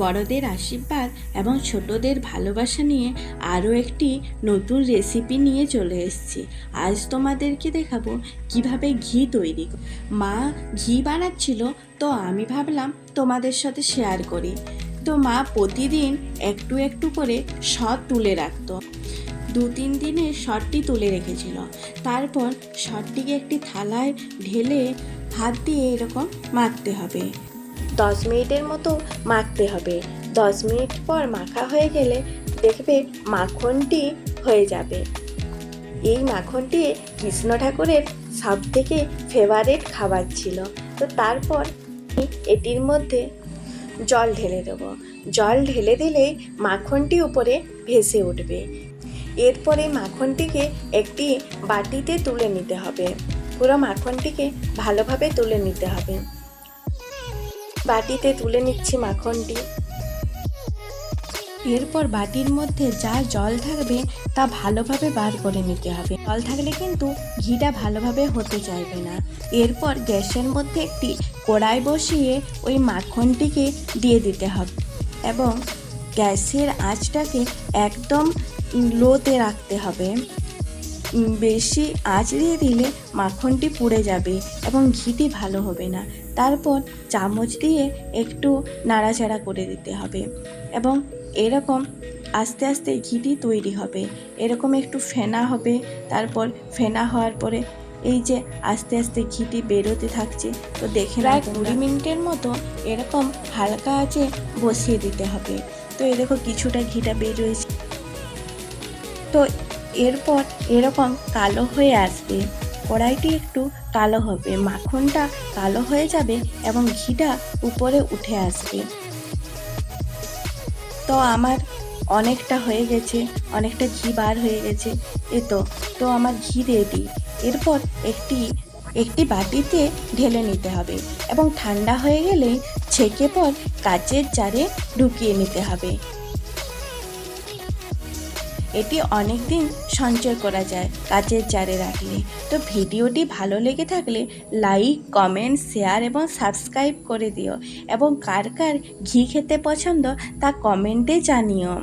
বড়দের আশীর্বাদ এবং ছোটদের ভালোবাসা নিয়ে আরও একটি নতুন রেসিপি নিয়ে চলে এসেছি। আজ তোমাদেরকে দেখাবো কিভাবে ঘি তৈরি। মা ঘি বানাচ্ছিল, তো আমি ভাবলাম তোমাদের সাথে শেয়ার করি। তো মা প্রতিদিন একটু একটু করে সর তুলে রাখতো। 2-3 দিনে সরটি তুলে রেখেছিল। তারপর সরটিকে একটি থালায় ঢেলে হাত দিয়ে এরকম মাখতে হবে। 10 মিনিটের মতো মাখতে হবে। 10 মিনিট পর মাখা হয়ে গেলে দেখবে মাখনটি হয়ে যাবে। এই মাখনটি কৃষ্ণ ঠাকুরের সব থেকে ফেভারিট খাবার ছিল। তো তারপর এটির মধ্যে জল ঢেলে দেবো। জল ঢেলে দিলেই মাখনটি উপরে ভেসে উঠবে। এরপরে মাখনটিকে একটি বাটিতে তুলে নিতে হবে। পুরো মাখনটিকে ভালোভাবে তুলে নিতে হবে। বাটিতে তুলে নিচ্ছি মাখনটি। এরপর বাটির মধ্যে যা জল থাকবে তা ভালোভাবে বার করে নিতে হবে। জল থাকলে কিন্তু ঘিটা ভালোভাবে হতে চাইবে না। এরপর গ্যাসের মধ্যে একটি কড়াই বসিয়ে ওই মাখনটিকে দিয়ে দিতে হবে এবং গ্যাসের আঁচটাকে একদম লোতে রাখতে হবে। বেশি আঁচ দিয়ে দিলে মাখনটি পুড়ে যাবে এবং ঘিটি ভালো হবে না। তারপর চামচ দিয়ে একটু নাড়াচাড়া করে দিতে হবে এবং এরকম আস্তে আস্তে ঘিটি তৈরি হবে। এরকম একটু ফেনা হবে। তারপর ফেনা হওয়ার পরে এই যে আস্তে আস্তে ঘিটি বেরোতে থাকছে। তো দেখে প্রায় 20 মিনিটের মতো এরকম হালকা আঁচে বসিয়ে দিতে হবে। তো এই দেখো কিছুটা ঘিটা বেরোয়েছে। তো এরপর এরকম কালো হয়ে আসবে। কড়াইটি একটু কালো হবে, মাখনটা কালো হয়ে যাবে এবং ঘিটা উপরে উঠে আসবে। তো আমার অনেকটা হয়ে গেছে, অনেকটা ঘি বার হয়ে গেছে। তো আমার ঘি রেডি। এরপর একটি বাটিতে ঢেলে নিতে হবে এবং ঠান্ডা হয়ে গেলে ছেঁকে পর কাচের জারে ঢুকিয়ে নিতে হবে। এটি অনেক দিন সঞ্চয় করা যায় কাচের জারে রাখলে। তো ভিডিওটি ভালো লেগে থাকলে লাইক, কমেন্ট, শেয়ার এবং সাবস্ক্রাইব করে দিও এবং কার কার ঘি খেতে পছন্দ তা কমেন্টে জানিও।